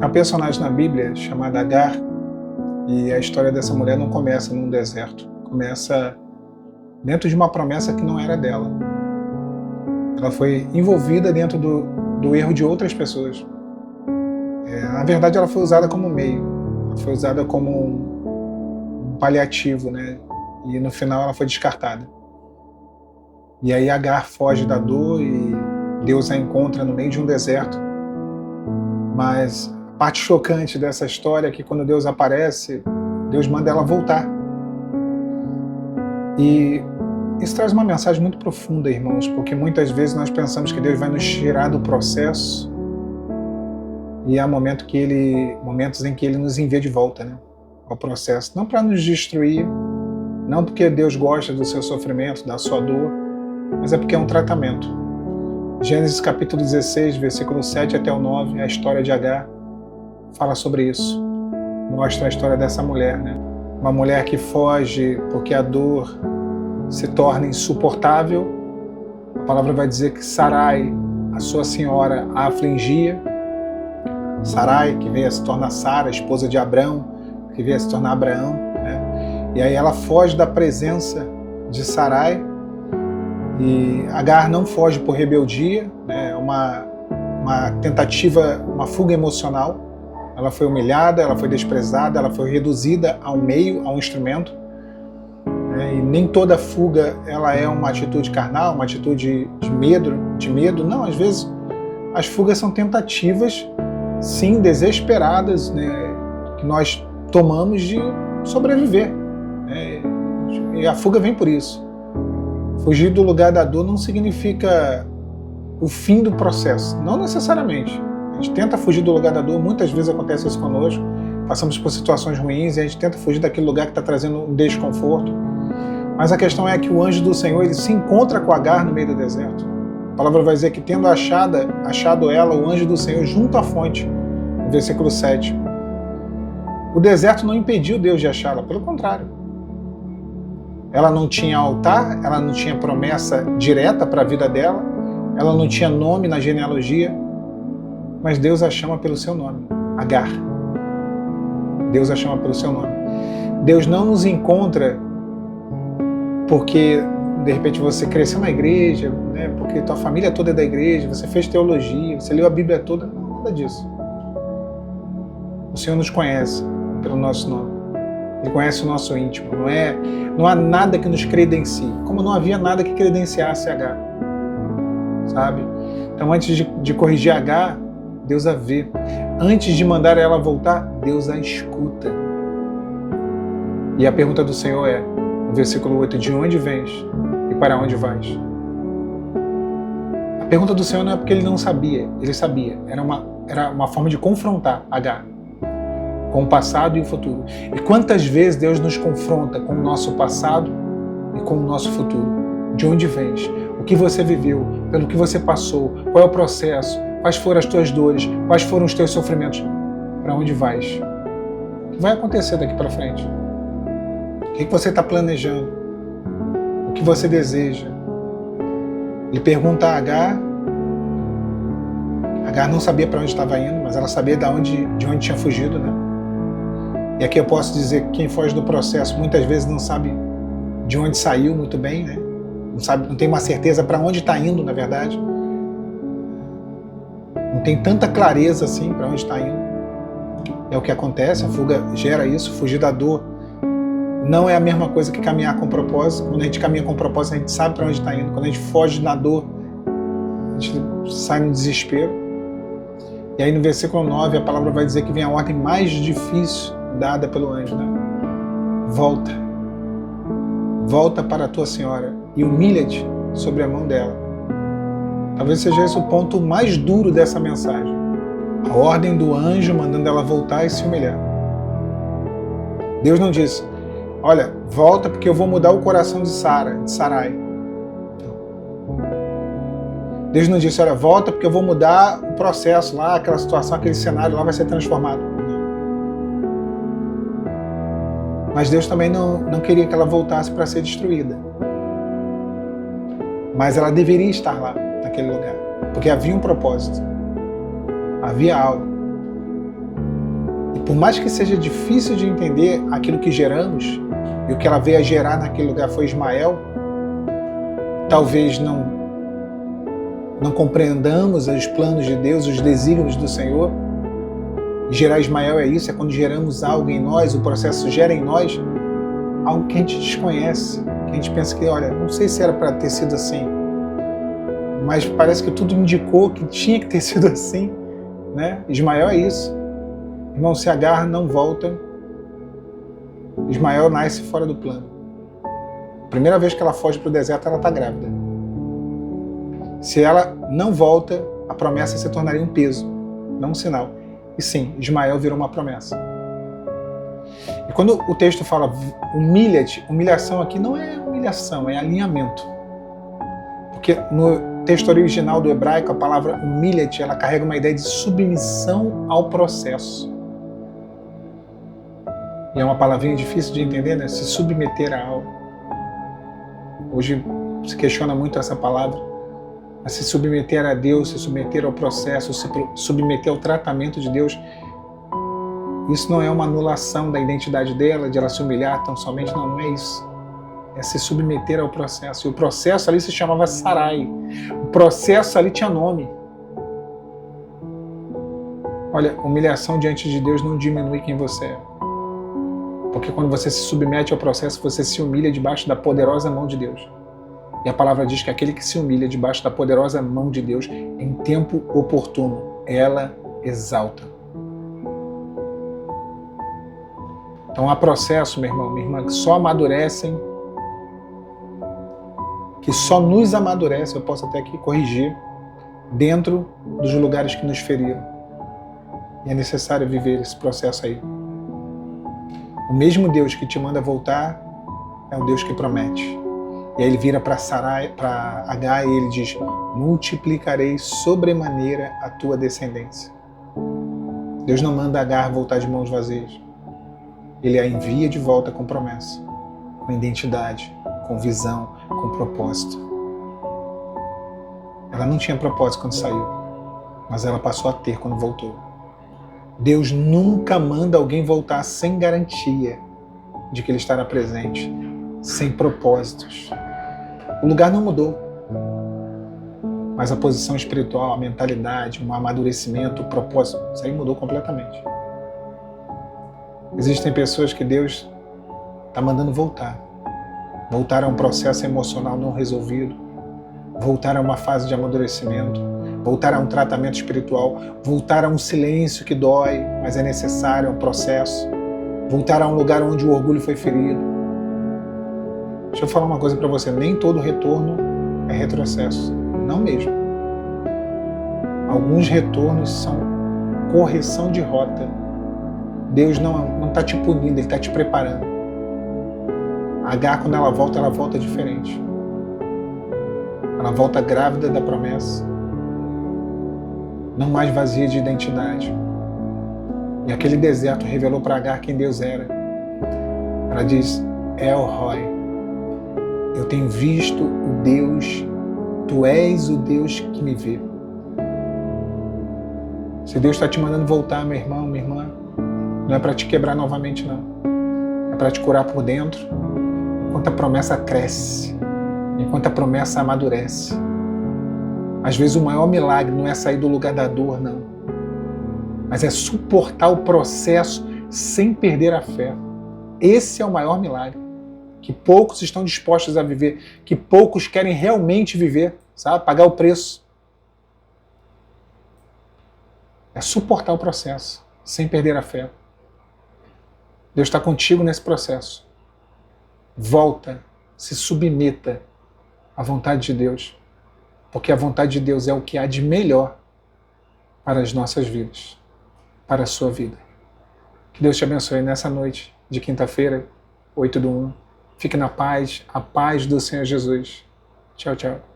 Há personagem na Bíblia chamada Agar, e a história dessa mulher não começa num deserto, começa dentro de uma promessa que não era dela. Ela foi envolvida dentro do erro de outras pessoas. Na verdade, ela foi usada como meio, ela foi usada como um paliativo, né? E no final ela foi descartada. E aí Agar foge da dor e Deus a encontra no meio de um deserto. Mas a parte chocante dessa história é que quando Deus aparece, Deus manda ela voltar. E isso traz uma mensagem muito profunda, irmãos, porque muitas vezes nós pensamos que Deus vai nos tirar do processo e há momentos em que Ele nos envia de volta, né, ao processo. Não para nos destruir, não porque Deus gosta do seu sofrimento, da sua dor, mas é porque é um tratamento. Gênesis capítulo 16, versículo 7 até o 9, a história de Agar fala sobre isso. Mostra a história dessa mulher, né? Uma mulher que foge porque a dor se torna insuportável. A palavra vai dizer que Sarai, a sua senhora, a afligia. Sarai, que veio a se tornar Sara, esposa de Abrão, que veio a se tornar Abraão, né? E aí ela foge da presença de Sarai. E Agar não foge por rebeldia, né? Uma tentativa, uma fuga emocional. Ela foi humilhada, ela foi desprezada, ela foi reduzida a um meio, a um instrumento. E nem toda fuga ela é uma atitude carnal, uma atitude de medo. Não, às vezes as fugas são tentativas, sim, desesperadas, né, que nós tomamos de sobreviver. E a fuga vem por isso. Fugir do lugar da dor não significa o fim do processo, não necessariamente. A gente tenta fugir do lugar da dor, muitas vezes acontece isso conosco, passamos por situações ruins e a gente tenta fugir daquele lugar que está trazendo um desconforto. Mas a questão é que o anjo do Senhor ele se encontra com Agar no meio do deserto. A palavra vai dizer que tendo achado ela, o anjo do Senhor junto à fonte, no versículo 7. O deserto não impediu Deus de achá-la, pelo contrário. Ela não tinha altar, ela não tinha promessa direta para a vida dela, ela não tinha nome na genealogia, mas Deus a chama pelo seu nome, Agar. Deus a chama pelo seu nome. Deus não nos encontra porque, de repente, você cresceu na igreja, né? Porque tua família toda é da igreja, você fez teologia, você leu a Bíblia toda, não, nada disso. O Senhor nos conhece pelo nosso nome. Ele conhece o nosso íntimo. Não há nada que nos credencie, como não havia nada que credenciasse Agar. Sabe? Então, antes de corrigir Agar, Deus a vê. Antes de mandar ela voltar, Deus a escuta. E a pergunta do Senhor é, no versículo 8, de onde vens e para onde vais? A pergunta do Senhor não é porque ele não sabia, ele sabia. Era uma forma de confrontar Agar com o passado e o futuro. E quantas vezes Deus nos confronta com o nosso passado e com o nosso futuro? De onde vens? O que você viveu? Pelo que você passou? Qual é o processo? Quais foram as tuas dores? Quais foram os teus sofrimentos? Para onde vais? O que vai acontecer daqui para frente? O que você está planejando? O que você deseja? Ele pergunta a Agar. Agar não sabia para onde estava indo, mas ela sabia de onde tinha fugido, né? E aqui eu posso dizer que quem foge do processo muitas vezes não sabe de onde saiu muito bem, né? Não tem uma certeza para onde está indo, na verdade. Não tem tanta clareza assim para onde está indo. É o que acontece, a fuga gera isso, fugir da dor não é a mesma coisa que caminhar com propósito. Quando a gente caminha com propósito, a gente sabe para onde está indo. Quando a gente foge da dor, a gente sai no desespero. E aí no versículo 9 a palavra vai dizer que vem a ordem mais difícil dada pelo anjo, né? Volta para a tua senhora e humilha-te sobre a mão dela. Talvez seja esse o ponto mais duro dessa mensagem. A ordem do anjo mandando ela voltar e se humilhar. Deus não disse, olha, volta porque eu vou mudar o coração de Sarai. Deus não disse, olha, volta porque eu vou mudar o processo lá, aquela situação, aquele cenário lá vai ser transformado. Mas Deus também não queria que ela voltasse para ser destruída. Mas ela deveria estar lá, naquele lugar. Porque havia um propósito. Havia algo. E por mais que seja difícil de entender aquilo que geramos, e o que ela veio a gerar naquele lugar foi Ismael, talvez não compreendamos os planos de Deus, os desígnios do Senhor. Gerar Ismael é isso, é quando geramos algo em nós, o processo gera em nós algo que a gente desconhece, que a gente pensa que, olha, não sei se era para ter sido assim, mas parece que tudo indicou que tinha que ter sido assim, né? Ismael é isso. Irmão, se Agar não volta, Ismael nasce fora do plano. Primeira vez que ela foge para o deserto, ela está grávida. Se ela não volta, a promessa se tornaria um peso, não um sinal. E sim, Ismael virou uma promessa. E quando o texto fala humilha-te, humilhação aqui não é humilhação, é alinhamento. Porque no texto original do hebraico, a palavra humilha-te, ela carrega uma ideia de submissão ao processo. E é uma palavrinha difícil de entender, né? Se submeter a algo. Hoje se questiona muito essa palavra. Mas se submeter a Deus, se submeter ao processo, se submeter ao tratamento de Deus, isso não é uma anulação da identidade dela, de ela se humilhar tão somente, não é isso. É se submeter ao processo. E o processo ali se chamava Sarai. O processo ali tinha nome. Olha, humilhação diante de Deus não diminui quem você é. Porque quando você se submete ao processo, você se humilha debaixo da poderosa mão de Deus. E a palavra diz que aquele que se humilha debaixo da poderosa mão de Deus, em tempo oportuno, ela exalta. Então há processo, meu irmão, minha irmã, que só amadurecem, que só nos amadurecem, eu posso até aqui corrigir, dentro dos lugares que nos feriram. E é necessário viver esse processo aí. O mesmo Deus que te manda voltar é o Deus que promete. E aí ele vira para Sarai, para Agar, e ele diz: multiplicarei sobremaneira a tua descendência. Deus não manda Agar voltar de mãos vazias. Ele a envia de volta com promessa, com identidade, com visão, com propósito. Ela não tinha propósito quando saiu, mas ela passou a ter quando voltou. Deus nunca manda alguém voltar sem garantia de que ele estará presente, sem propósitos. O lugar não mudou, mas a posição espiritual, a mentalidade, o amadurecimento, o propósito, isso aí mudou completamente. Existem pessoas que Deus está mandando voltar a um processo emocional não resolvido, voltar a uma fase de amadurecimento, voltar a um tratamento espiritual, voltar a um silêncio que dói, mas é necessário, é um processo, voltar a um lugar onde o orgulho foi ferido. Deixa eu falar uma coisa para você, nem todo retorno é retrocesso, não mesmo. Alguns retornos são correção de rota. Deus não está te punindo, Ele está te preparando. A Agar, quando ela volta diferente. Ela volta grávida da promessa, não mais vazia de identidade. E aquele deserto revelou para Agar quem Deus era. Ela diz: El Roi, eu tenho visto o Deus, tu és o Deus que me vê. Se Deus está te mandando voltar, meu irmão, minha irmã, não é para te quebrar novamente, não. É para te curar por dentro, enquanto a promessa cresce, enquanto a promessa amadurece. Às vezes o maior milagre não é sair do lugar da dor, não. Mas é suportar o processo sem perder a fé. Esse é o maior milagre. Que poucos estão dispostos a viver, que poucos querem realmente viver, sabe? Pagar o preço. É suportar o processo sem perder a fé. Deus está contigo nesse processo. Volta, se submeta à vontade de Deus, porque a vontade de Deus é o que há de melhor para as nossas vidas, para a sua vida. Que Deus te abençoe nessa noite de quinta-feira, 8/1. Fique na paz, a paz do Senhor Jesus. Tchau, tchau.